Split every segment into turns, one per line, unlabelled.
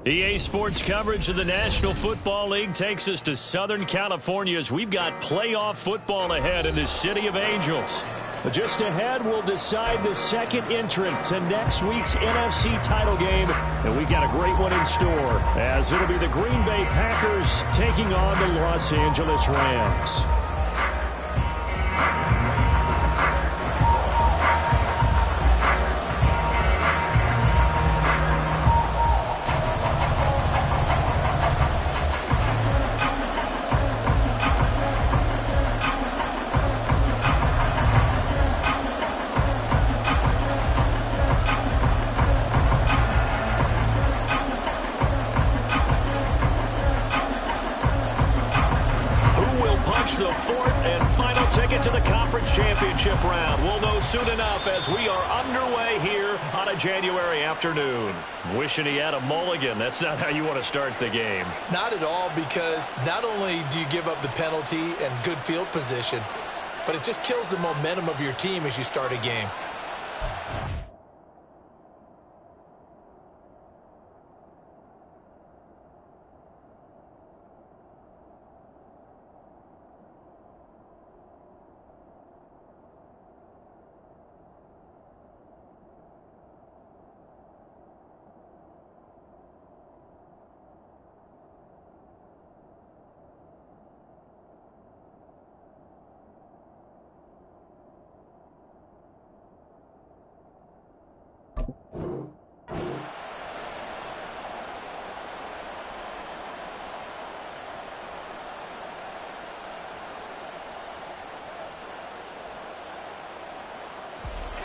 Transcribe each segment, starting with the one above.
EA Sports coverage of the National Football League takes us to Southern California as we've got playoff football ahead in the City of Angels. Just ahead, we'll decide the second entrant to next week's NFC title game, and we've got a great one in store, as it'll be the Green Bay Packers taking on the Los Angeles Rams. The fourth and final ticket to the conference championship round. We'll know soon enough as we are underway here on a January afternoon. Wishing he had a mulligan. That's not how you want to start the game.
Not at all, because not only do you give up the penalty and good field position, but it just kills the momentum of your team as you start a game.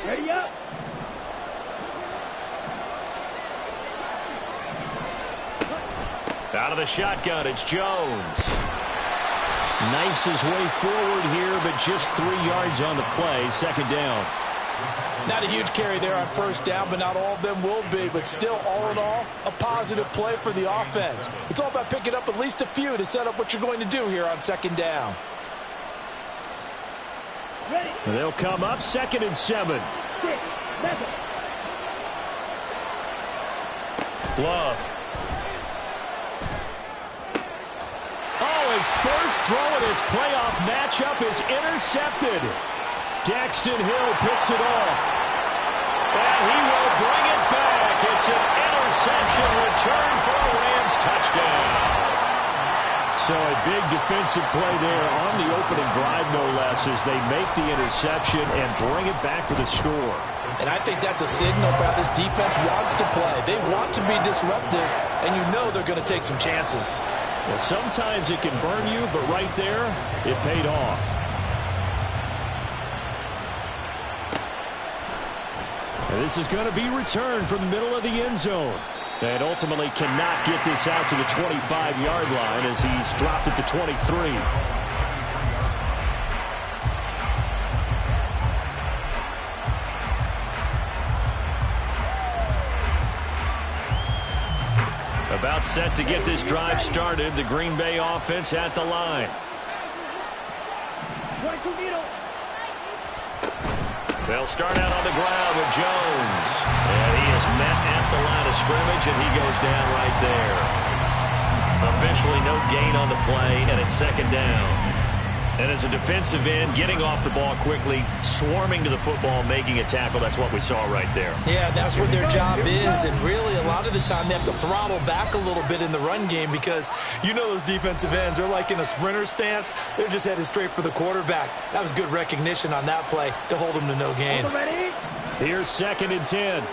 Ready up.
Out of the shotgun, it's Jones. Knifes his way forward here, but just 3 yards on the play. Second down.
Not a huge carry there on first down, but not all of them will be. But still, all in all, a positive play for the offense. It's all about picking up at least a few to set up what you're going to do here on second down.
They'll come up 2nd and 7. Love. Oh, his first throw in his playoff matchup is intercepted. Daxton Hill picks it off. And he will bring it back. It's an interception return for a Rams touchdown. So a big defensive play there on the opening drive, no less, as they make the interception and bring it back for the score.
And I think that's a signal for how this defense wants to play. They want to be disruptive, and you know they're going to take some chances.
Well, sometimes it can burn you, but right there, it paid off. And this is going to be returned from the middle of the end zone. And ultimately cannot get this out to the 25-yard line as he's dropped at the 23. About set to get this drive started. The Green Bay offense at the line. They'll start out on the ground with Jones. And he is met at the line of scrimmage, and he goes down right there. Officially no gain on the play, and it's second down. And as a defensive end, getting off the ball quickly, swarming to the football, making a tackle, that's what we saw right there.
Yeah, that's what their job is, and really a lot of the time they have to throttle back a little bit in the run game because you know those defensive ends, they're like in a sprinter stance. They're just headed straight for the quarterback. That was good recognition on that play to hold them to no gain.
Here's 2nd and 10.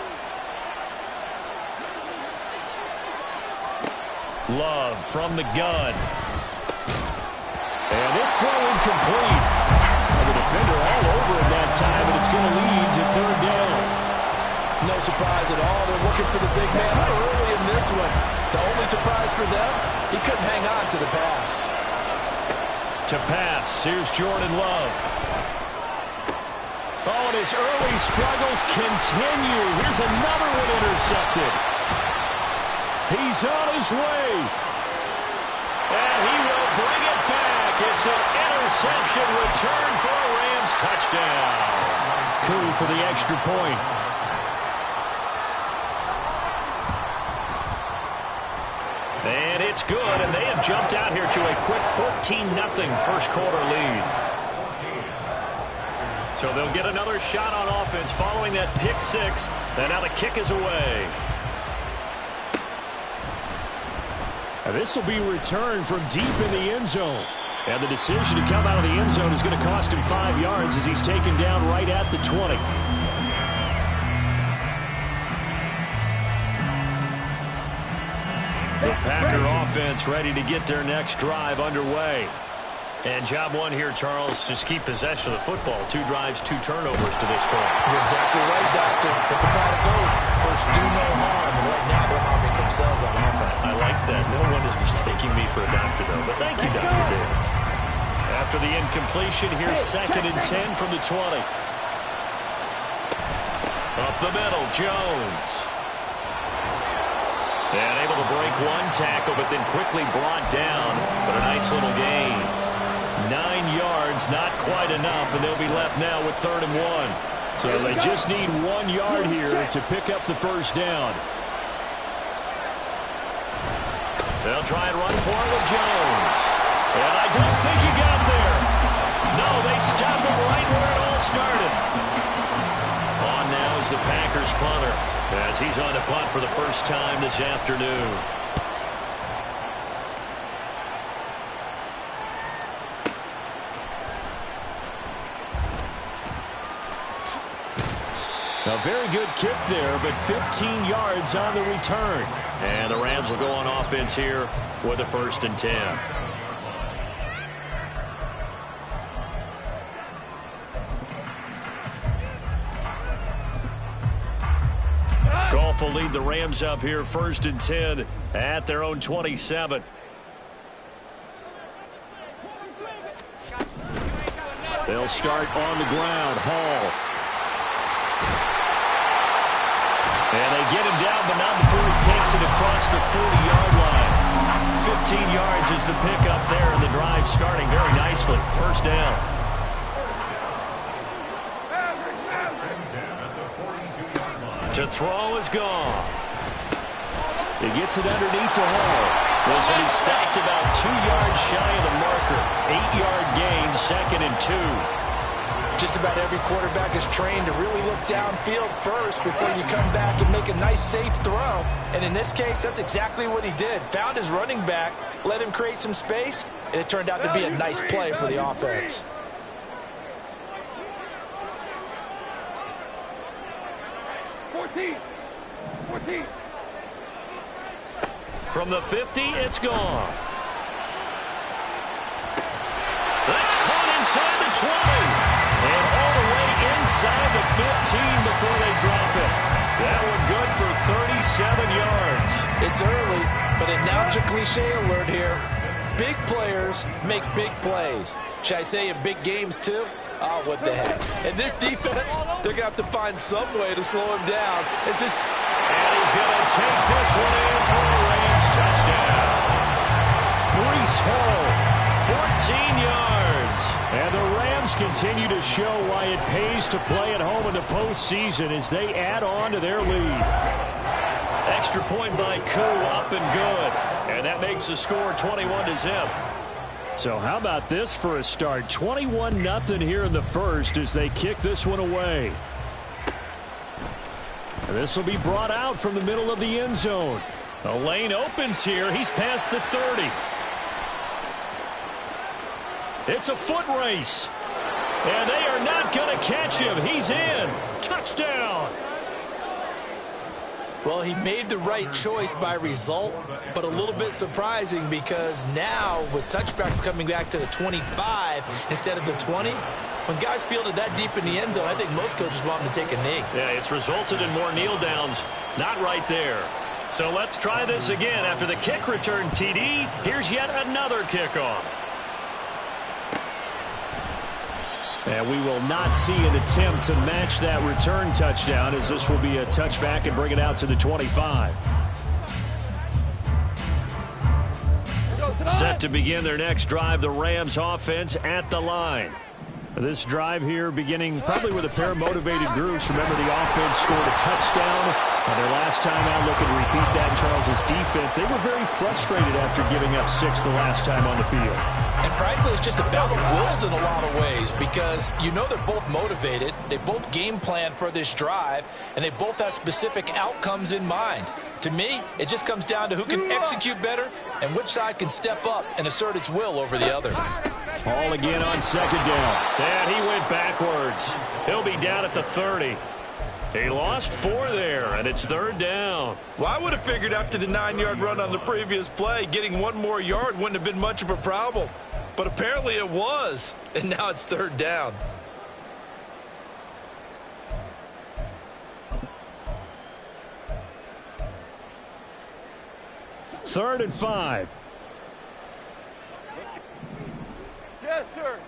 Love from the gun. And this throw incomplete. And the defender all over him that time, and it's going to lead to 3rd down.
No surprise at all. They're looking for the big man early in this one. The only surprise for them, he couldn't hang on to the pass.
To pass, here's Jordan Love. Oh, and his early struggles continue. Here's another one intercepted. He's on his way. And he will bring it back. It's an interception return for a Rams touchdown. Coup for the extra point. good, and they have jumped out here to a quick 14-0 first quarter lead. So they'll get another shot on offense following that pick six, and now the kick is away. And this will be returned from deep in the end zone. And the decision to come out of the end zone is going to cost him 5 yards as he's taken down right at the 20. The Packer offense ready to get their next drive underway. And job one here, Charles, just keep possession of the football. 2 drives, 2 turnovers to this point.
You're exactly right, Doctor. The Hippocratic oath. First, do no harm. And right now, they're harming themselves on offense.
I like that. No one is mistaking me for a doctor, though. But thank you, Dr. Davis. After the incompletion, here's 2nd and 10 from the 20. Up the middle, Jones. And able to break one tackle, but then quickly brought down. But a nice little gain. 9 yards, not quite enough, and they'll be left now with 3rd and 1. So they just need 1 yard here to pick up the first down. They'll try and run for it with Jones. And I don't think he got there. No, they stopped him right where it all started. On now is the Packers punter, as he's on to punt for the first time this afternoon. A very good kick there, but 15 yards on the return. And the Rams will go on offense here with a 1st and 10. Goff will lead the Rams up here 1st and 10 at their own 27. They'll start on the ground. Hall. And they get him down, but not before he takes it across the 40-yard line. 15 yards is the pickup there, and the drive starting very nicely. 1st down. To throw is Goff. He gets it underneath to Hall. This will be stopped about 2 yards shy of the marker. 8-yard gain, 2nd and 2.
Just about every quarterback is trained to really look downfield first before you come back and make a nice, safe throw. And in this case, that's exactly what he did. Found his running back, let him create some space, and it turned out to be a nice play for the offense.
From the 50, it's Goff. That's caught inside the 20. And all the way inside the 15 before they drop it. That one good for 37 yards.
It's early, but a natural cliche alert here. Big players make big plays. Should I say in big games too? Oh, what the heck. And this defense, they're going to have to find some way to slow him down. And
he's going to take this one in for a Rams touchdown. Breece Hall, 14 yards. And the Rams continue to show why it pays to play at home in the postseason as they add on to their lead. Extra point by Koo, up and good. And that makes the score 21-0. So how about this for a start? 21-0 here in the first as they kick this one away. And this will be brought out from the middle of the end zone. The lane opens here. He's past the 30. It's a foot race. And they are not going to catch him. He's in. Touchdown.
Well, he made the right choice by result, but a little bit surprising because now with touchbacks coming back to the 25 instead of the 20, when guys fielded that deep in the end zone, I think most coaches want them to take a knee.
Yeah, it's resulted in more kneel downs. Not right there. So let's try this again. After the kick return TD, here's yet another kickoff. And we will not see an attempt to match that return touchdown as this will be a touchback and bring it out to the 25. Set to begin their next drive, the Rams offense at the line. This drive here beginning probably with a pair of motivated groups. Remember, the offense scored a touchdown. Their last time out, looking to repeat that in Charles' defense. They were very frustrated after giving up 6 the last time on the field.
And frankly, it's just a battle of wills in a lot of ways because you know they're both motivated. They both game plan for this drive, and they both have specific outcomes in mind. To me, it just comes down to who can execute better and which side can step up and assert its will over the other.
Hall again on second down. And he went backwards. He'll be down at the 30. He lost 4 there, and it's third down.
Well, I would have figured after the 9-yard run on the previous play, getting 1 more yard wouldn't have been much of a problem. But apparently it was, and now it's third down.
Third and 5.
Jester.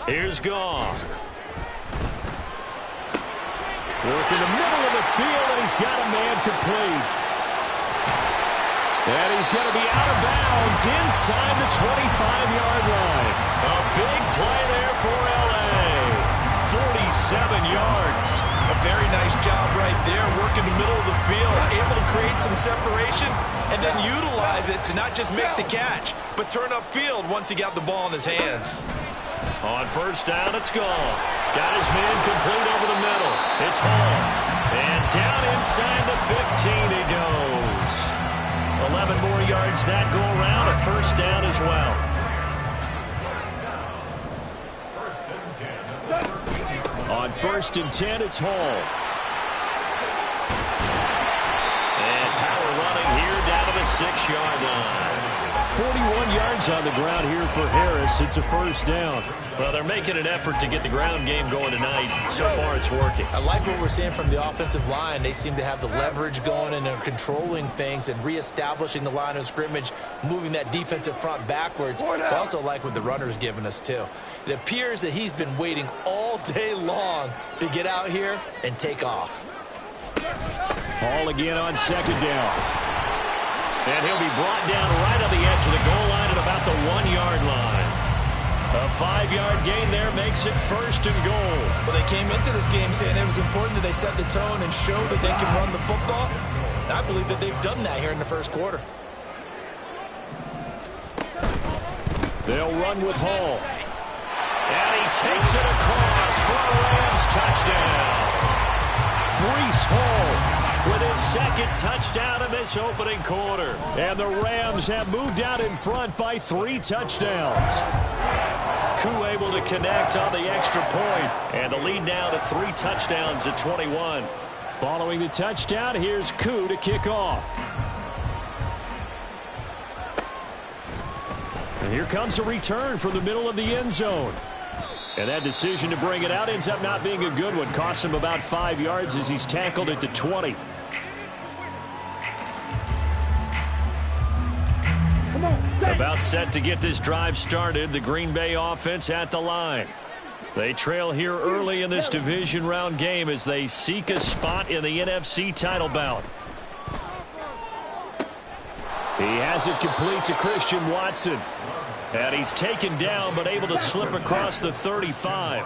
Here's Goff. Work in the middle of the field, and he's got a man complete. And he's going to be out of bounds inside the 25-yard line. A big play there for L.A. 47 yards.
A very nice job right there, working the middle of the field, able to create some separation and then utilize it to not just make the catch, but turn upfield once he got the ball in his hands.
On first down, it's Goff. Got his man complete over the middle. It's Hall. And down inside the 15 he goes. 11 more yards that go around. A first down as well. On first and 10, it's Hall. And power running here down to the 6-yard line. 41 yards on the ground here for Harris. It's a first down. Well, they're making an effort to get the ground game going tonight. So far, it's working.
I like what we're seeing from the offensive line. They seem to have the leverage going and they're controlling things and reestablishing the line of scrimmage, moving that defensive front backwards. I also like what the runner's giving us, too. It appears that he's been waiting all day long to get out here and take off.
Hall again on second down. And he'll be brought down right on the edge of the goal line at about the 1-yard line. A 5-yard gain there makes it first and goal.
Well, they came into this game saying it was important that they set the tone and show that they can run the football. And I believe that they've done that here in the first quarter.
They'll run with Hall. And he takes it across for a Rams touchdown. Breece Hall with his second touchdown in this opening quarter. And the Rams have moved out in front by 3 touchdowns. Koo able to connect on the extra point. And the lead now to 3 touchdowns at 21. Following the touchdown, here's Koo to kick off. And here comes a return from the middle of the end zone. And that decision to bring it out ends up not being a good one. Costs him about 5 yards as he's tackled at the 20. About set to get this drive started. The Green Bay offense at the line. They trail here early in this division round game as they seek a spot in the NFC title bout. He has it complete to Christian Watson. And he's taken down but able to slip across the 35.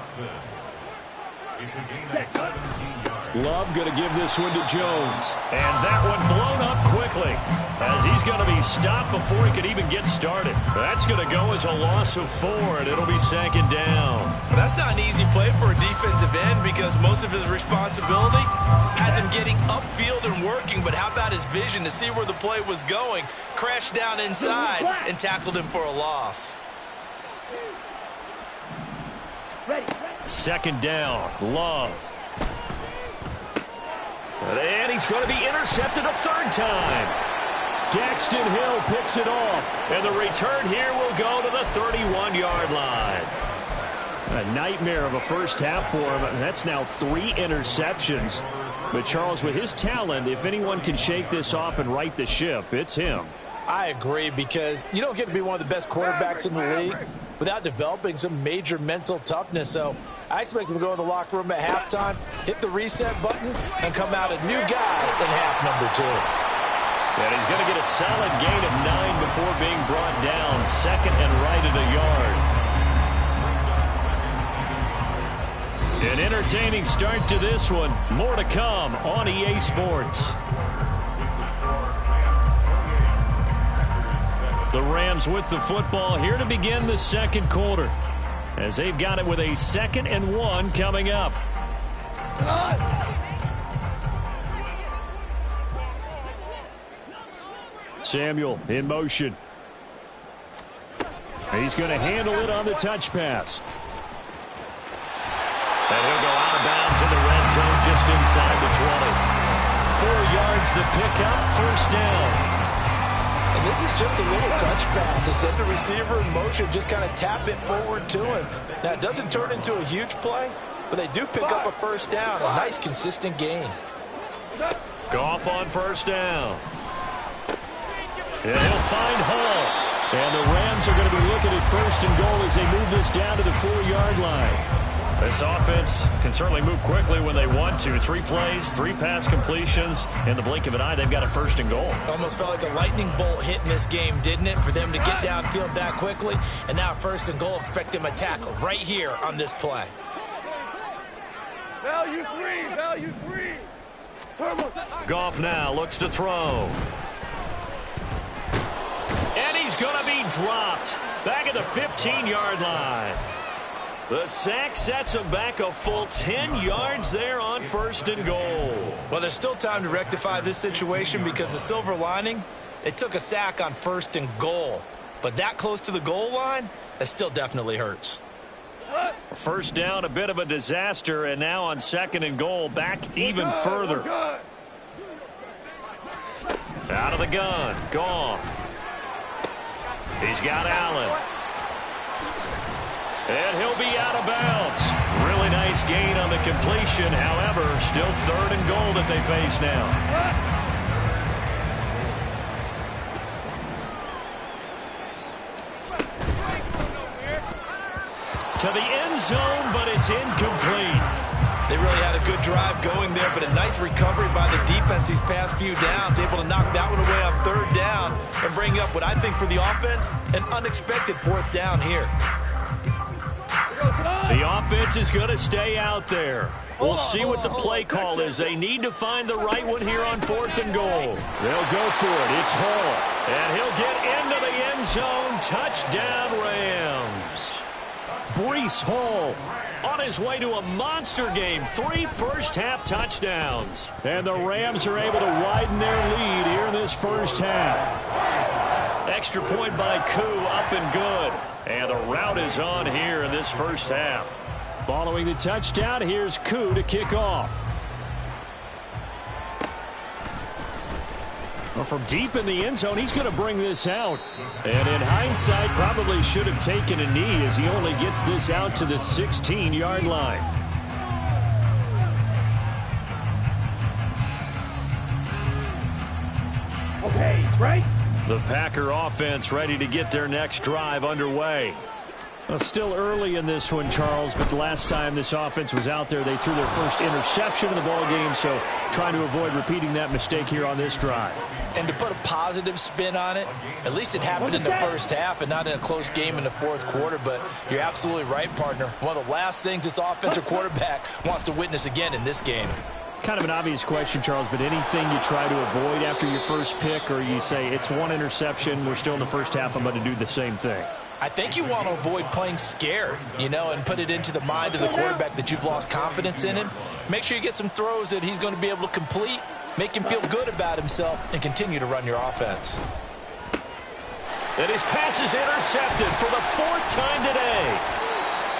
Love going to give this one to Jones. And that one blown up quickly as he's going to be stopped before he could even get started. That's going to go as a loss of 4, and it'll be second down.
But that's not an easy play for a defensive end because most of his responsibility has him getting upfield and working. But how about his vision to see where the play was going? Crashed down inside and tackled him for a loss.
Second down, Love. And he's going to be intercepted a third time. Daxton Hill picks it off. And the return here will go to the 31-yard line. A nightmare of a first half for him. That's now 3 interceptions. But Charles, with his talent, if anyone can shake this off and right the ship, it's him.
I agree because you don't get to be one of the best quarterbacks in the league without developing some major mental toughness. So I expect him to go in the locker room at halftime, hit the reset button, and come out a new guy in half number 2.
And he's going to get a solid gain of 9 before being brought down. Second and right at a yard. An entertaining start to this one. More to come on EA Sports. The Rams with the football here to begin the second quarter, as they've got it with a 2nd and 1 coming up. Samuel in motion. He's going to handle it on the touch pass. And he'll go out of bounds in the red zone just inside the 20. 4 yards the pickup, first down.
And this is just a little touch pass. They send the receiver in motion, just kind of tap it forward to him. Now, it doesn't turn into a huge play, but they do pick up a first down. A nice, consistent gain.
Goff on first down. And he'll find Hall. And the Rams are going to be looking at first and goal as they move this down to the 4-yard line. This offense can certainly move quickly when they want to. 3 plays, 3 pass completions. In the blink of an eye, they've got a first and goal.
Almost felt like a lightning bolt hit in this game, didn't it? For them to get downfield that quickly. And now first and goal, expect them to tackle right here on this play.
Value 3, value 3.
Goff now looks to throw. And he's going to be dropped. Back at the 15-yard line. The sack sets him back a full 10 yards there on first and goal.
Well, there's still time to rectify this situation because the silver lining, they took a sack on first and goal. But that close to the goal line, that still definitely hurts.
First down, a bit of a disaster, and now on second and goal, back even further. Out of the gun, Goff. He's got Allen. And he'll be out of bounds. Really nice gain on the completion. However, still third and goal that they face now. To the end zone, but it's incomplete.
They really had a good drive going there, but a nice recovery by the defense these past few downs. Able to knock that one away on third down and bring up what I think for the offense, an unexpected fourth down here.
The offense is going to stay out there. We'll see what the play call is. They need to find the right one here on fourth and goal. They'll go for it. It's Hall. And he'll get into the end zone. Touchdown, Rams. Breece Hall on his way to a monster game. 3 first-half touchdowns. And the Rams are able to widen their lead here in this first half. Extra point by Koo, up and good. And the route is on here in this first half. Following the touchdown, here's Koo to kick off. Well, from deep in the end zone, he's going to bring this out. And in hindsight, probably should have taken a knee as he only gets this out to the 16-yard line.
Okay, right?
The Packer offense ready to get their next drive underway. Well, still early in this one, Charles, but the last time this offense was out there, they threw their first interception of the ball game, so trying to avoid repeating that mistake here on this drive.
And to put a positive spin on it, at least it happened in the first half and not in a close game in the fourth quarter, but you're absolutely right, partner. One of the last things this offensive quarterback wants to witness again in this game.
Kind of an obvious question, Charles, but anything you try to avoid after your first pick, or you say it's one interception, we're still in the first half, I'm going to do the same thing?
I think you want to avoid playing scared, you know, and put it into the mind of the quarterback that you've lost confidence in him. Make sure you get some throws that he's going to be able to complete, make him feel good about himself, and continue to run your offense.
And his pass is intercepted for the 4th time today.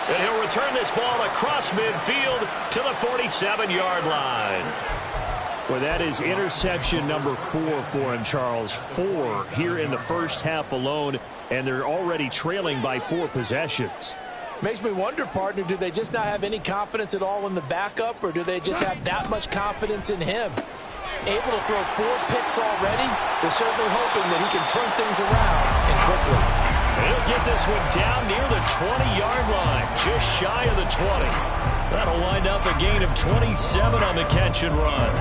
And he'll return this ball across midfield to the 47-yard line. Well, that is interception number 4 for him, Charles. 4 here in the first half alone, and they're already trailing by 4 possessions.
Makes me wonder, partner, do they just not have any confidence at all in the backup, or do they just have that much confidence in him? Able to throw 4 picks already, they're certainly hoping that he can turn things around and quickly.
He'll get this one down near the 20-yard line, just shy of the 20. That'll wind up a gain of 27 on the catch and run.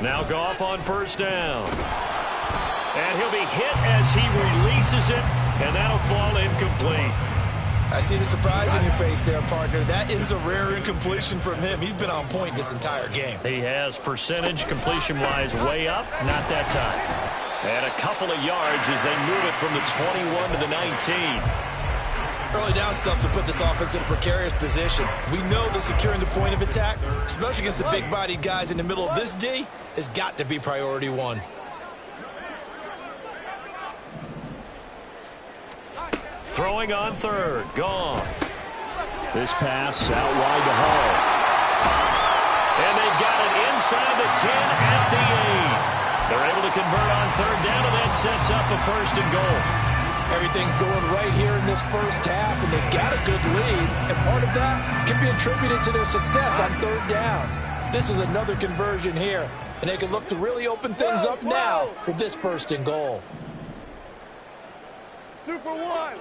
Now Goff on first down. And he'll be hit as he releases it, and that'll fall incomplete.
I see the surprise in your face there, partner. That is a rare incompletion from him. He's been on point this entire game.
He has percentage completion-wise way up, not that time. And a couple of yards as they move it from the 21 to the 19.
Early down stuff to put this offense in a precarious position. We know that securing the point of attack, especially against the big-bodied guys in the middle of this D, has got to be priority one.
Throwing on third, Goff. This pass out wide to Hall. And they've got it inside the 10 at the 8. They're able to convert on third down, and that sets up a first and goal.
Everything's going right here in this first half, and they've got a good lead, and part of that can be attributed to their success on third downs. This is another conversion here, and they can look to really open things up now with this first and goal.
Super One.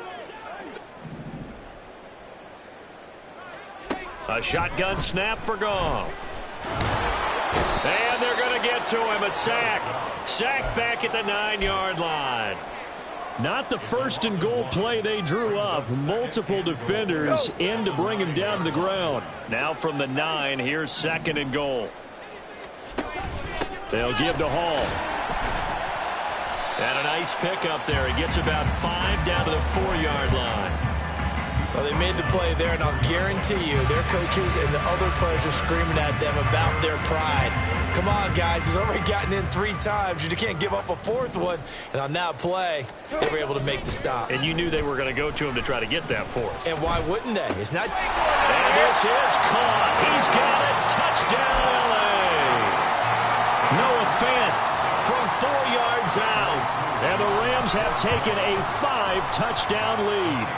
A shotgun snap for Goff. And they're going to get to him. A sack. Sacked back at the 9-yard line. Not the first and goal play they drew up. Multiple defenders in to bring him down to the ground. Now from the 9, here's second and goal. They'll give to Hall. And a nice pickup there. He gets about 5 down to the 4-yard line.
Well, they made the play there, and I'll guarantee you their coaches and the other players are screaming at them about their pride. Come on, guys. He's already gotten in 3 times. You can't give up a 4th one. And on that play, they were able to make the stop.
And you knew they were going to go to him to try to get that 4th.
And why wouldn't they? It's not.
And this is caught. He's got it. Touchdown, L.A. Noah Fant from 4 yards out. And the Rams have taken a 5-touchdown lead.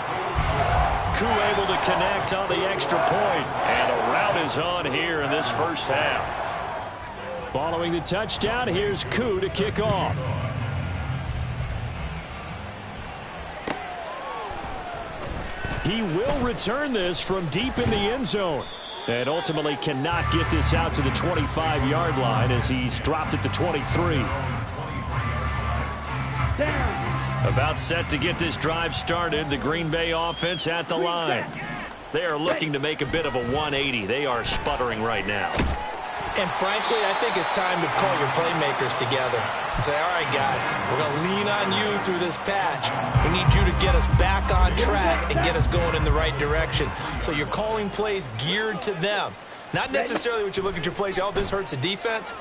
Koo able to connect on the extra point. And the route is on here in this first half. Following the touchdown, here's Koo to kick off. He will return this from deep in the end zone. And ultimately cannot get this out to the 25-yard line as he's dropped at the 23. About set to get this drive started. The Green Bay offense at the line. They are looking to make a bit of a 180. They are sputtering right now.
And frankly, I think it's time to call your playmakers together and say, all right, guys, we're going to lean on you through this patch. We need you to get us back on track and get us going in the right direction. So you're calling plays geared to them. Not necessarily what you look at your plays, oh, this hurts the defense.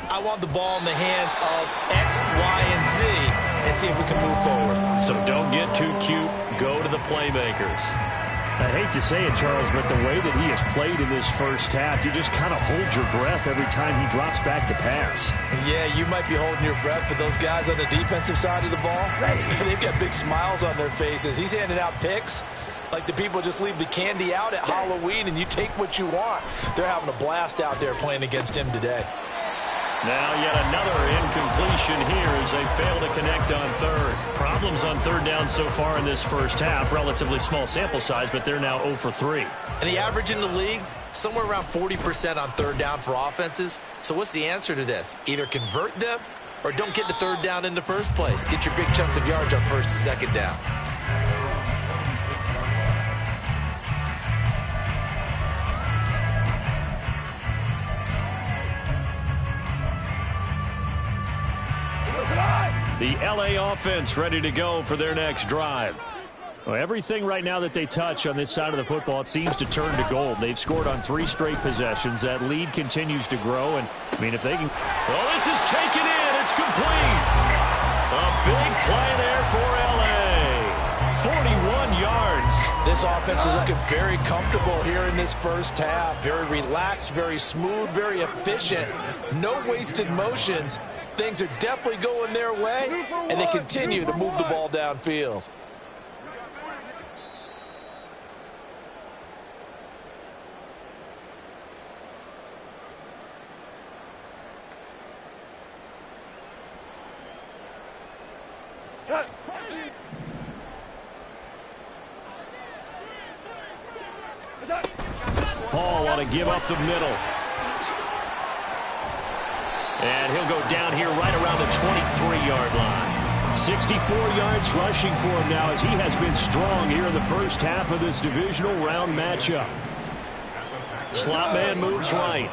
I want the ball in the hands of X, Y, and Z and see if we can move forward.
So don't get too cute. Go to the playmakers. I hate to say it, Charles, but the way that he has played in this first half, you just kind of hold your breath every time he drops back to pass.
Yeah, you might be holding your breath, but those guys on the defensive side of the ball, they've got big smiles on their faces. He's handing out picks like the people just leave the candy out at Halloween and you take what you want. They're having a blast out there playing against him today.
Now yet another incompletion here as they fail to connect on third. Problems on third down so far in this first half. Relatively small sample size, but they're now 0 for 3.
And the average in the league, somewhere around 40% on third down for offenses. So what's the answer to this? Either convert them or don't get to third down in the first place. Get your big chunks of yards on first and second down.
The LA offense ready to go for their next drive. Well, everything right now that they touch on this side of the football, it seems to turn to gold. They've scored on 3 straight possessions. That lead continues to grow. And, I mean, if they can... Well, this is taken in. It's complete. A big play there for LA. 41 yards.
This offense is looking very comfortable here in this first half. Very relaxed, very smooth, very efficient. No wasted motions. Things are definitely going their way, and they continue to move the ball downfield.
Hall want to give up the middle. And he'll go down here right around the 23-yard line. 64 yards rushing for him now as he has been strong here in the first half of this divisional round matchup. Slot man moves right.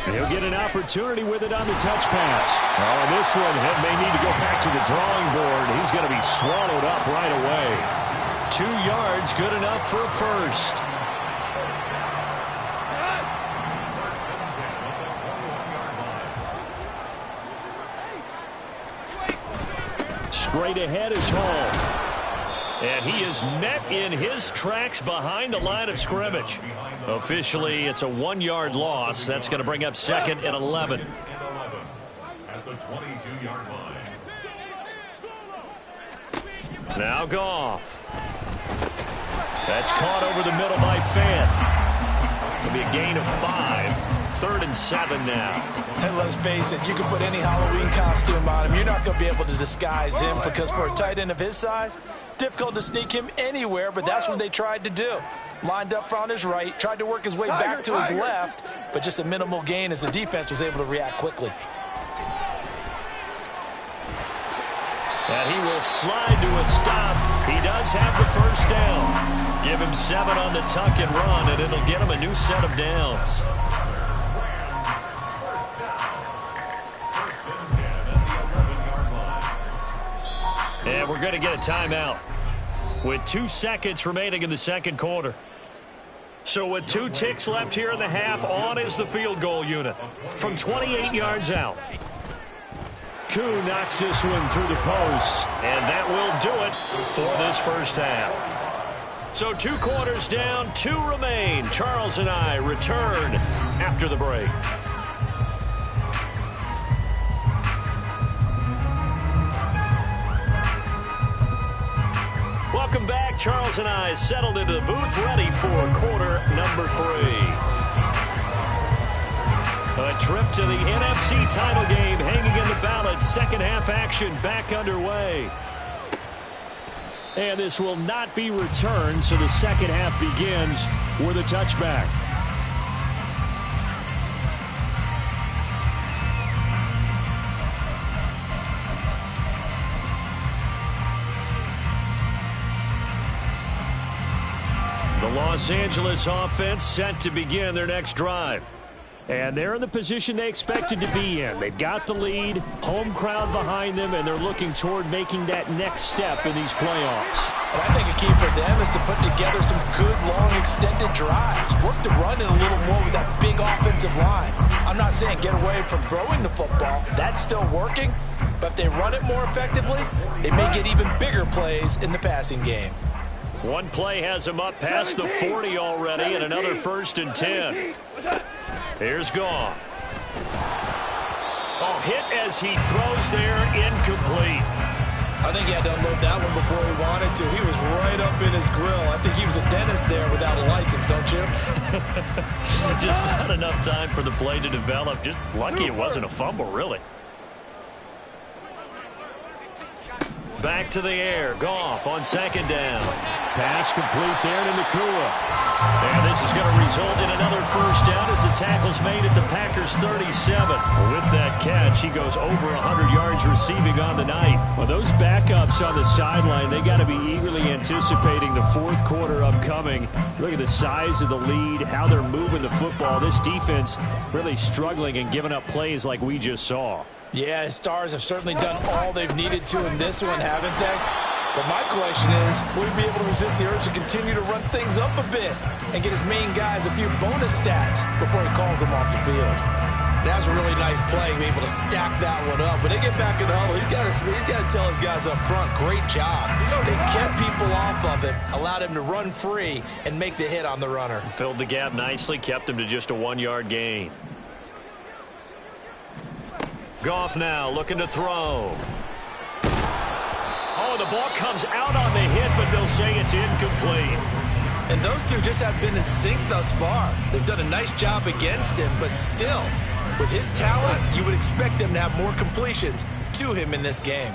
He'll get an opportunity with it on the touch pass. Oh, and this one may need to go back to the drawing board. He's going to be swallowed up right away. 2 yards, good enough for a first. Straight ahead is Hall. And he is met in his tracks behind the line of scrimmage. Officially, it's a 1-yard loss. That's going to bring up second and 11. At the 22-yard line. Now Goff. That's caught over the middle by Fant. It'll be a gain of 5. 3rd and 7 now.
And let's face it, you can put any Halloween costume on him. You're not going to be able to disguise him because for a tight end of his size, difficult to sneak him anywhere, but that's what they tried to do. Lined up on his right, tried to work his way back to his left, but just a minimal gain as the defense was able to react quickly.
And he will slide to a stop. He does have the first down. Give him 7 on the tuck and run, and it'll get him a new set of downs. And we're going to get a timeout with 2 seconds remaining in the second quarter. So with 2 ticks left here in the half, on is the field goal unit from 28 yards out. Koo knocks this one through the post, and that will do it for this first half. So 2 quarters down, 2 remain. Charles and I return after the break. Welcome back. Charles and I settled into the booth, ready for quarter number 3. A trip to the NFC title game hanging in the balance. Second half action back underway. And this will not be returned, so the second half begins with a touchback. The Los Angeles offense set to begin their next drive. And they're in the position they expected to be in. They've got the lead, home crowd behind them, and they're looking toward making that next step in these playoffs.
And I think a key for them is to put together some good, long, extended drives. Work the run in a little more with that big offensive line. I'm not saying get away from throwing the football. That's still working. But if they run it more effectively, they may get even bigger plays in the passing game.
One play has him up past the 40 already, and another 1st and 10. Here's Goff. Oh, hit as he throws there, incomplete.
I think he had to unload that one before he wanted to. He was right up in his grill. I think he was a dentist there without a license, don't you?
Just not enough time for the play to develop. Just lucky it wasn't a fumble, really. Back to the air. Goff on 2nd down. Pass complete there to Nacua. And this is going to result in another first down as the tackle's made at the Packers 37. With that catch, he goes over 100 yards receiving on the night. Well, those backups on the sideline, they got to be eagerly anticipating the 4th quarter upcoming. Look at the size of the lead, how they're moving the football. This defense really struggling and giving up plays like we just saw.
Yeah, Stars have certainly done all they've needed to in this one, haven't they? But my question is, will he be able to resist the urge to continue to run things up a bit and get his main guys a few bonus stats before he calls them off the field? That's a really nice play, be able to stack that one up. When they get back in the huddle, he's got to tell his guys up front, great job. They kept people off of him, allowed him to run free and make the hit on the runner.
Filled the gap nicely, kept him to just a 1-yard gain. Goff now looking to throw. Oh, the ball comes out on the hit, but they'll say it's incomplete.
And those two just have been in sync thus far. They've done a nice job against him, but still, with his talent, you would expect them to have more completions to him in this game.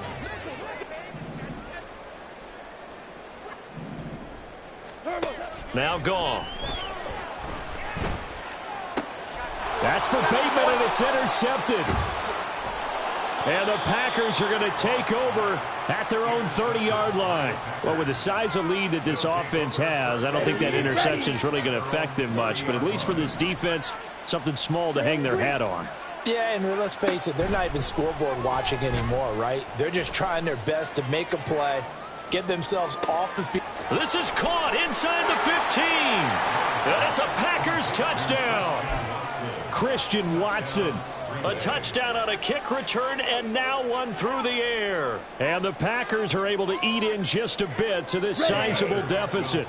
Now Goff. That's for Bateman, and it's intercepted. And the Packers are going to take over at their own 30-yard line. Well, with the size of lead that this offense has, I don't think that interception is really going to affect them much. But at least for this defense, something small to hang their hat on.
Yeah, and let's face it, they're not even scoreboard watching anymore, right? They're just trying their best to make a play, get themselves off the field.
This is caught inside the 15. And it's a Packers touchdown. Christian Watson. A touchdown on a kick return, and now one through the air. And the Packers are able to eat in just a bit to this sizable deficit.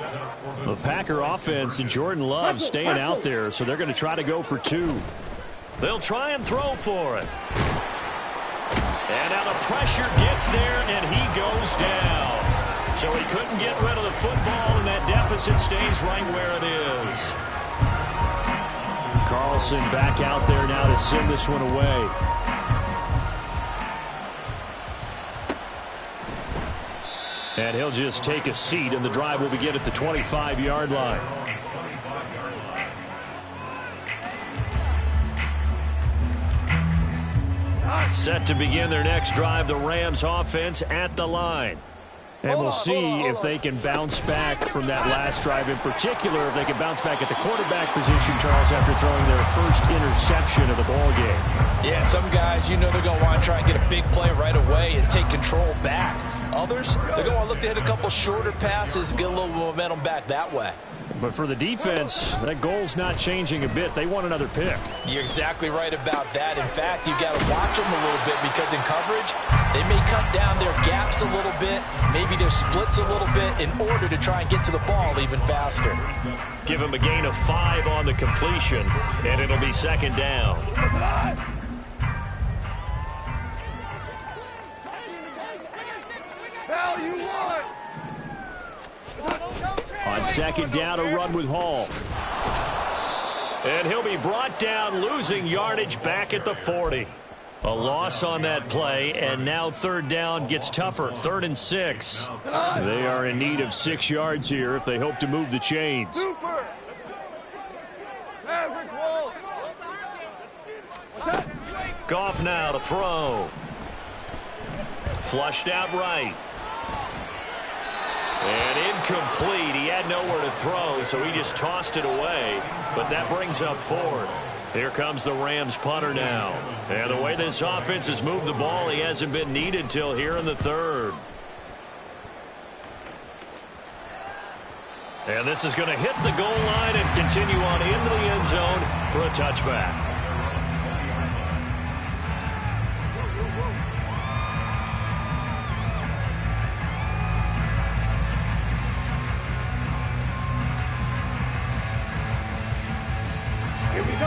The Packer offense and Jordan Love staying out there, so they're going to try to go for 2. They'll try and throw for it. And now the pressure gets there, and he goes down. So he couldn't get rid of the football, and that deficit stays right where it is. Carlson back out there now to send this one away. And he'll just take a seat, and the drive will begin at the 25-yard line. Set to begin their next drive, the Rams offense at the line. And we'll see if they can bounce back from that last drive, in particular, if they can bounce back at the quarterback position, Charles, after throwing their first interception of the ball game.
Yeah, some guys, you know they're going to want to try and get a big play right away and take control back. Others, they're going to want to look to hit a couple shorter passes, get a little momentum back that way.
But for the defense, that goal's not changing a bit. They want another pick.
You're exactly right about that. In fact, you've got to watch them a little bit because in coverage, they may cut down their gaps a little bit, maybe their splits a little bit in order to try and get to the ball even faster.
Give them a gain of 5 on the completion, and it'll be second down.
Hell, you won!
On second down, a run with Hall. And he'll be brought down, losing yardage back at the 40. A loss on that play, and now third down gets tougher. 3rd and 6. They are in need of 6 yards here if they hope to move the chains.
Super! Maverick Wall!
Goff now to throw. Flushed out right. And incomplete. He had nowhere to throw, so he just tossed it away. But that brings up 4th. Here comes the Rams punter now. And the way this offense has moved the ball, he hasn't been needed till here in the 3rd. And this is going to hit the goal line and continue on into the end zone for a touchback.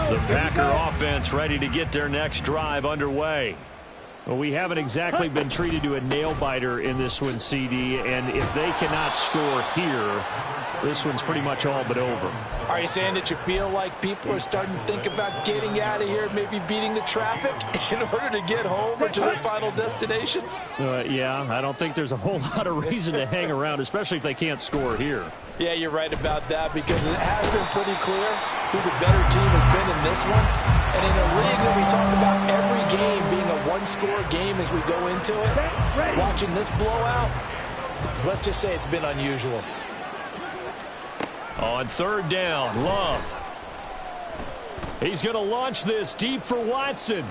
The Packer offense ready to get their next drive underway. Well, we haven't exactly been treated to a nail-biter in this one, CD, and if they cannot score here, this one's pretty much all but over.
Are you saying that you feel like people are starting to think about getting out of here, maybe beating the traffic in order to get home or to their final destination?
Yeah, I don't think there's a whole lot of reason to hang around, especially if they can't score here.
Yeah, you're right about that because it has been pretty clear who the better team has been in this one. And in a league that we talk about every game being a one-score game as we go into it, watching this blowout, let's just say it's been unusual.
On 3rd down, Love. He's going to launch this deep for Watson.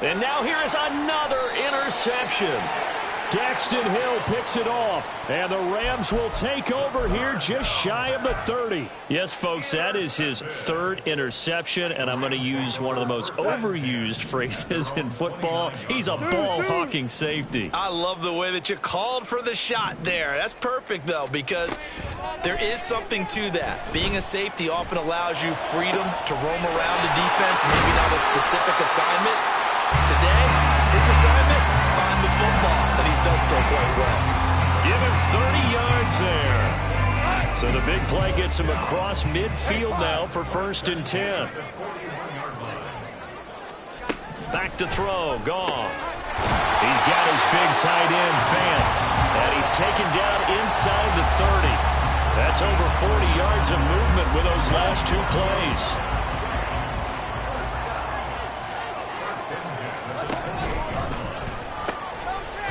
And now here is another interception. Daxton Hill picks it off, and the Rams will take over here just shy of the 30. Yes, folks, that is his 3rd interception, and I'm going to use one of the most overused phrases in football. He's a ball-hawking safety.
I love the way that you called for the shot there. That's perfect, though, because there is something to that. Being a safety often allows you freedom to roam around the defense, maybe not a specific assignment. Today, his assignment, find the football, and he's done so quite well.
Give him 30 yards there. So the big play gets him across midfield now for 1st and 10. Back to throw, Goff. He's got his big tight end, Fant, and he's taken down inside the 30. That's over 40 yards of movement with those last 2 plays.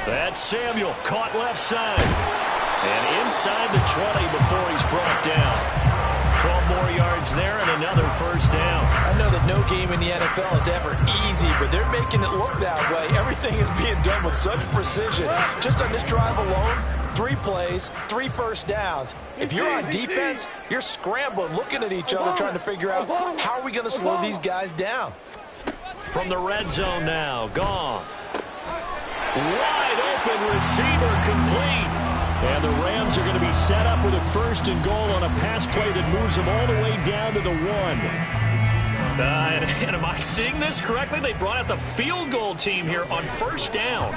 That's Samuel, caught left side. And inside the 20 before he's brought down. 12 more yards there and another first down.
I know that no game in the NFL is ever easy, but they're making it look that way. Everything is being done with such precision. Just on this drive alone, 3 plays, 3 first downs. If you're on defense, you're scrambling, looking at each other, trying to figure out how are we going to slow these guys down.
From the red zone now, Goff. Wide open receiver complete. And the Rams are going to be set up with a 1st and goal on a pass play that moves them all the way down to the 1.
And am I seeing this correctly? They brought out the field goal team here on 1st down.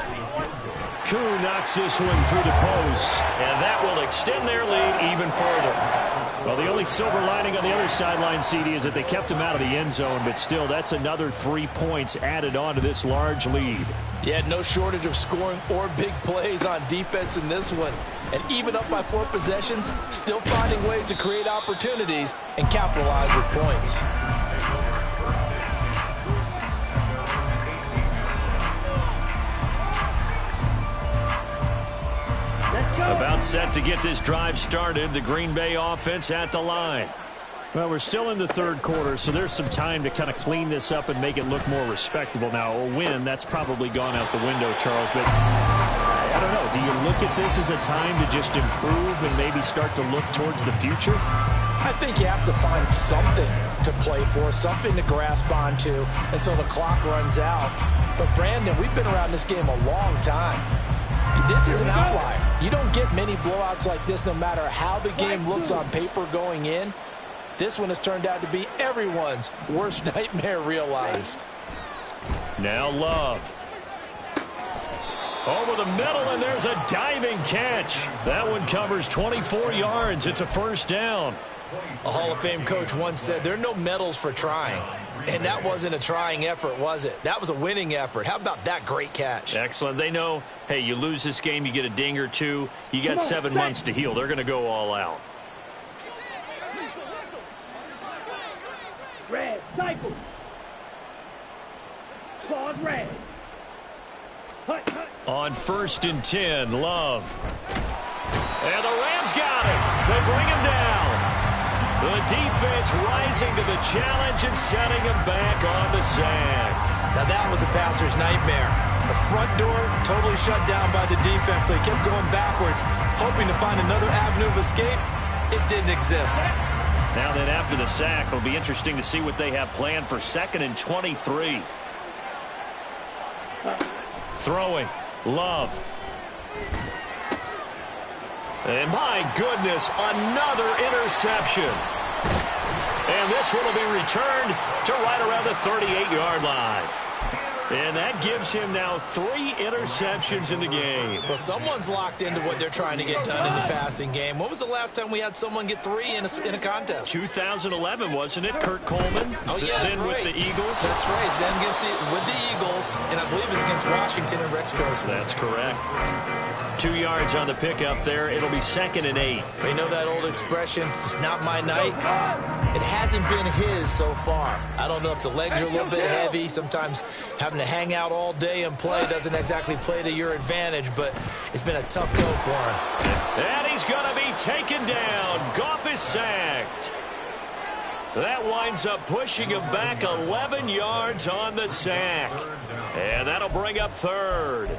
Koo knocks this one through the post. And that will extend their lead even further. Well, the only silver lining on the other sideline, CD, is that they kept him out of the end zone. But still, that's another 3 points added on to this large lead.
Yeah, no shortage of scoring or big plays on defense in this one. And even up by 4 possessions, still finding ways to create opportunities and capitalize with points.
About set to get this drive started, the Green Bay offense at the line. Well, we're still in the 3rd quarter, so there's some time to kind of clean this up and make it look more respectable. Now, a win, that's probably gone out the window, Charles, but I don't know. Do you look at this as a time to just improve and maybe start to look towards the future?
I think you have to find something to play for, something to grasp onto until the clock runs out. But, Brandon, we've been around this game a long time. This is an outlier. You don't get many blowouts like this no matter how the game looks on paper going in. This one has turned out to be everyone's worst nightmare realized.
Now Love. Over the middle, and there's a diving catch. That one covers 24 yards. It's a 1st down.
A Hall of Fame coach once said there are no medals for trying. And that wasn't a trying effort, was it? That was a winning effort. How about that great catch?
Excellent. They know, hey, you lose this game, you get a ding or 2. You got 7 months to heal. They're going to go all out.
Red, cycle. Pause red. Hut, hut.
On 1st and 10, Love. And the Rams got him. They bring him down. The defense rising to the challenge and setting him back on the sack.
Now that was a passer's nightmare. The front door totally shut down by the defense. So he kept going backwards, hoping to find another avenue of escape. It didn't exist.
Now then, after the sack, it'll be interesting to see what they have planned for 2nd and 23. Throwing. Love. And my goodness, another interception. And this one will be returned to right around the 38-yard line. And that gives him now 3 interceptions in the game.
Well, someone's locked into what they're trying to get done in the passing game. When was the last time we had someone get 3 in a contest?
2011, wasn't it? Kurt Coleman.
Oh, yeah, that's
then
right.
with the Eagles.
That's right. Then with the Eagles, and I believe it's against Washington and Rex Grossman.
That's correct. 2 yards on the pickup there. It'll be 2nd and 8.
You know that old expression, it's not my night? It hasn't been his so far. I don't know if the legs are a little bit heavy. Sometimes having to hang out all day and play doesn't exactly play to your advantage, but it's been a tough go for him.
And he's going to be taken down. Goff is sacked. That winds up pushing him back 11 yards on the sack. And that'll bring up 3rd.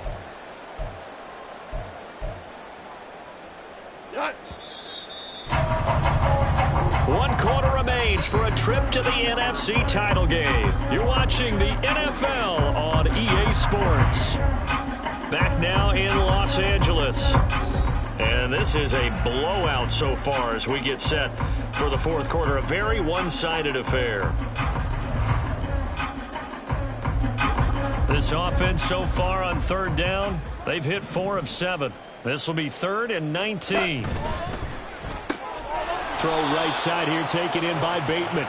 One quarter remains for a trip to the NFC title game. You're watching the NFL on EA Sports. Back now in Los Angeles. And this is a blowout so far as we get set for the 4th quarter. A very one-sided affair. This offense so far on 3rd down, they've hit 4 of 7. This will be 3rd and 19. Throw right side here, taken in by Bateman.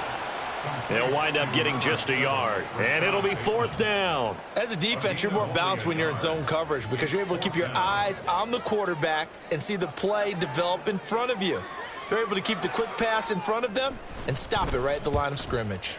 They'll wind up getting just a yard, and it'll be 4th down.
As a defense, you're more balanced when you're in zone coverage because you're able to keep your eyes on the quarterback and see the play develop in front of you. They're able to keep the quick pass in front of them and stop it right at the line of scrimmage.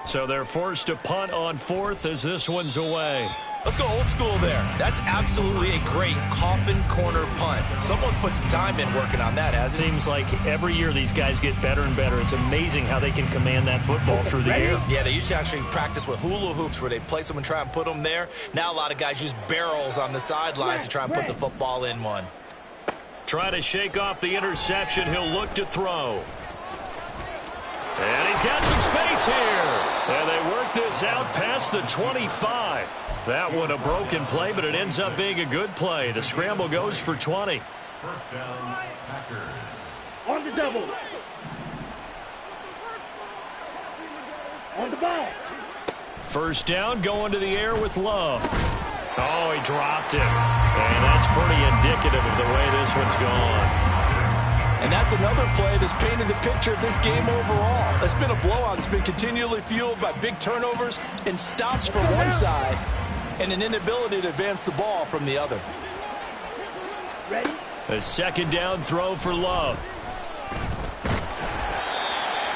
So they're forced to punt on 4th as this one's away.
Let's go old school there. That's absolutely a great coffin corner punt. Someone's put some time in working on that, hasn't it?
Seems like every year these guys get better and better. It's amazing how they can command that football through the air.
Yeah, they used to actually practice with hula hoops where they place them and try and put them there. Now a lot of guys use barrels on the sidelines to try and put the football in one.
Try to shake off the interception. He'll look to throw. And he's got some space here. And they work this out past the 25. That one a broken play, but it ends up being a good play. The scramble goes for 20.
First down, Packers. On the double. On the ball.
First down, going to the air with Love. Oh, he dropped it. And that's pretty indicative of the way this one's gone.
And that's another play that's painted the picture of this game overall. It's been a blowout. It's been continually fueled by big turnovers and stops from one side and an inability to advance the ball from the other.
Ready?
A second down throw for Love.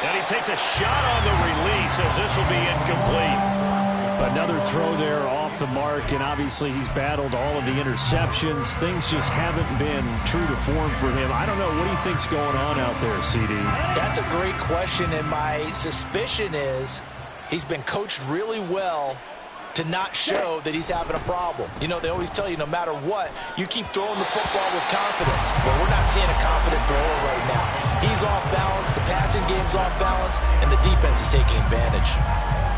And he takes a shot on the release as this will be incomplete. Another throw there off the mark, and obviously he's battled all of the interceptions. Things just haven't been true to form for him. I don't know. What do you think's going on out there, CD?
That's a great question, and my suspicion is he's been coached really well to not show that he's having a problem. You know, they always tell you no matter what, you keep throwing the football with confidence. But we're not seeing a confident thrower right now. He's off balance, the passing game's off balance, and the defense is taking advantage.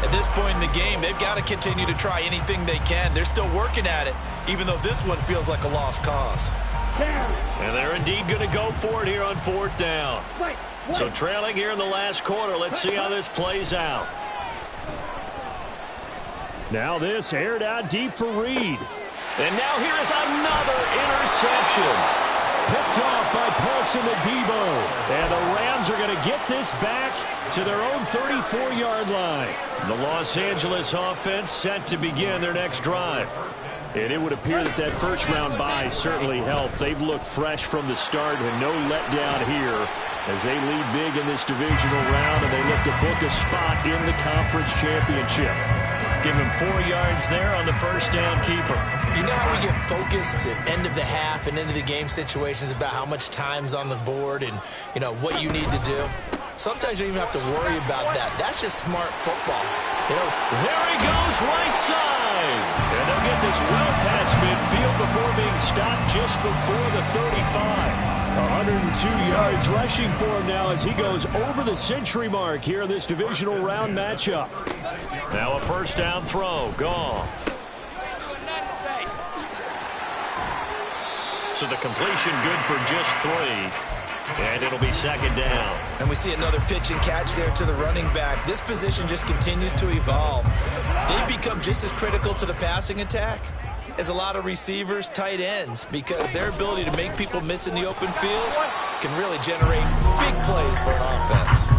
At this point in the game, they've got to continue to try anything they can. They're still working at it, even though this one feels like a lost cause.
And they're indeed going to go for it here on 4th down. So trailing here in the last quarter, let's see how this plays out. Now this aired out deep for Reed. And now here is another interception. Picked off by Paulson Adebo. And the Rams are going to get this back to their own 34-yard line. The Los Angeles offense set to begin their next drive. And it would appear that that first-round bye certainly helped. They've looked fresh from the start and no letdown here as they lead big in this divisional round, and they look to book a spot in the conference championship. Give him 4 yards there on the first down keeper.
You know how we get focused at end of the half and into the game situations about how much time's on the board and, you know, what you need to do? Sometimes you don't even have to worry about that. That's just smart football. You know,
there he goes, right side. And they'll get this well past midfield before being stopped just before the 35. 102 yards rushing for him now as he goes over the century mark here in this divisional round matchup. Now a first down throw. Gone. So the completion good for just 3. And it'll be second down.
And we see another pitch and catch there to the running back. This position just continues to evolve. They've become just as critical to the passing attack as a lot of receivers, tight ends, because their ability to make people miss in the open field can really generate big plays for an offense.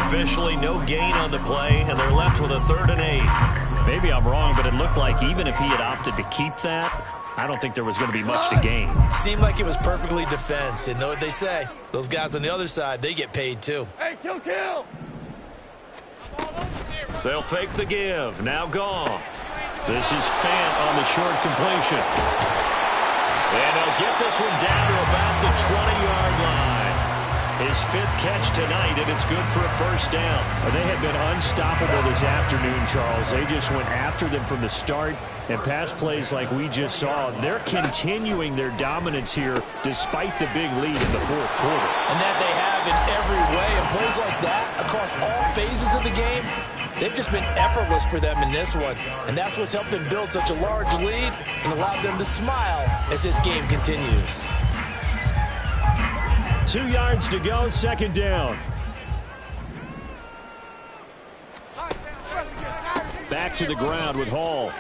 Officially no gain on the play, and they're left with a 3rd and 8. Maybe I'm wrong, but it looked like even if he had opted to keep that, I don't think there was going to be much to gain.
Seemed like it was perfectly defense. And know what they say? Those guys on the other side, they get paid too.
Hey, kill!
They'll fake the give. Now Goff. This is Fant on the short completion. And they'll get this one down to about the 20-yard line. His 5th catch tonight, and it's good for a first down. They have been unstoppable this afternoon, Charles. They just went after them from the start, and pass plays like we just saw, they're continuing their dominance here despite the big lead in the 4th quarter.
And that they have in every way, and plays like that across all phases of the game, they've just been effortless for them in this one. And that's what's helped them build such a large lead and allowed them to smile as this game continues.
2 yards to go, second down. Back to the ground with Hall.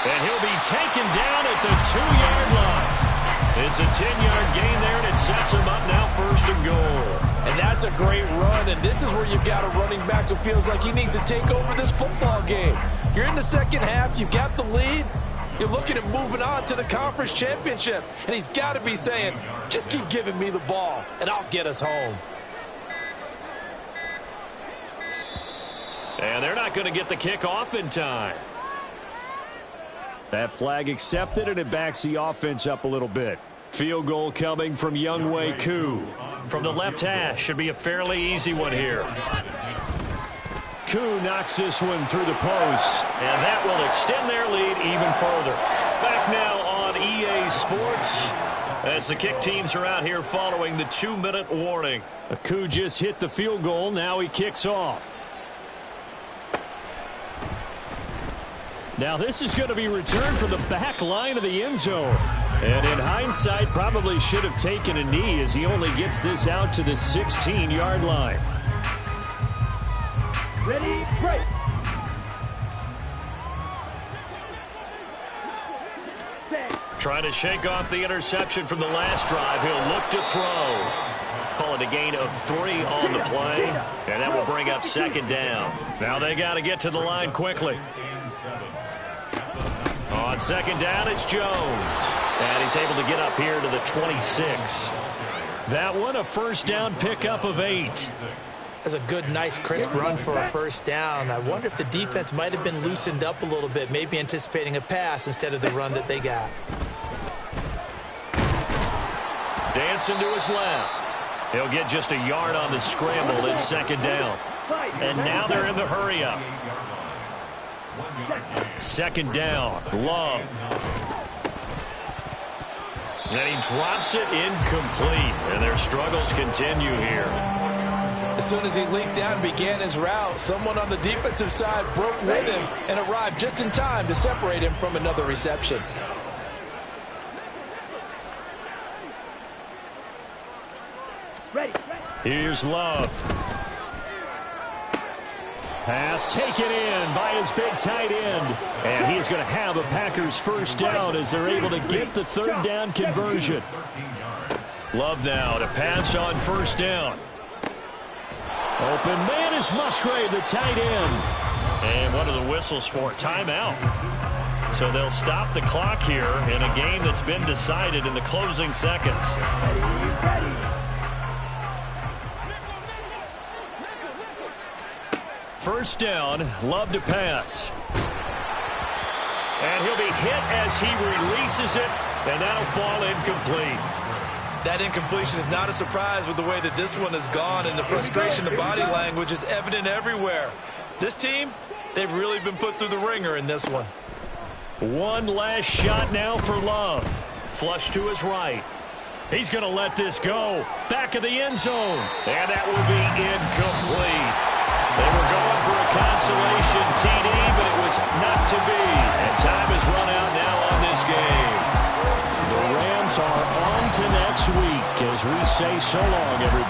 And he'll be taken down at the 2-yard line. It's a 10-yard gain there, and it sets him up now 1st and goal.
And that's a great run, and this is where you've got a running back who feels like he needs to take over this football game. You're in the second half, you've got the lead, You're looking at moving on to the conference championship. And he's got to be saying, just keep giving me the ball, and I'll get us home.
And they're not going to get the kick off in time. That flag accepted, and it backs the offense up a little bit. Field goal coming from Younghoe Koo.
From the left hash, should be a fairly easy one here.
Koo knocks this one through the post.
And that will extend their lead even further. Back now on EA Sports, as the kick teams are out here following the 2-minute warning.
Koo just hit the field goal. Now he kicks off. Now this is going to be returned from the back line of the end zone. And in hindsight, probably should have taken a knee as he only gets this out to the 16-yard line.
Ready, break.
Trying to shake off the interception from the last drive. He'll look to throw. Call it a gain of 3 on the play. And that will bring up second down. Now they got to get to the line quickly. On second down, it's Jones. And he's able to get up here to the 26.
That one a first down pickup of 8.
That's a good, nice, crisp run for a first down. I wonder if the defense might have been loosened up a little bit, maybe anticipating a pass instead of the run that they got.
Dancing to his left. He'll get just a yard on the scramble. It's second down. And now they're in the hurry-up. Second down, Love. And he drops it incomplete. And their struggles continue here.
As soon as he leaked out and began his route, someone on the defensive side broke with him and arrived just in time to separate him from another reception.
Here's Love. Pass taken in by his big tight end. And he's going to have a Packers first down as they're able to get the third down conversion.
Love now to pass on first down.
Open man is Musgrave, the tight end.
And what are the whistles for? Timeout. So they'll stop the clock here in a game that's been decided in the closing seconds. First down, Love to pass. And he'll be hit as he releases it, and that'll fall incomplete.
That incompletion is not a surprise with the way that this one has gone, and the frustration of body language is evident everywhere. This team, they've really been put through the ringer in this one.
One last shot now for Love. Flush to his right. He's going to let this go. Back of the end zone. And that will be incomplete. They were going for a consolation TD, but it was not to be. And time has run out now on this game. The Rams are on to next week as we say so long, everybody.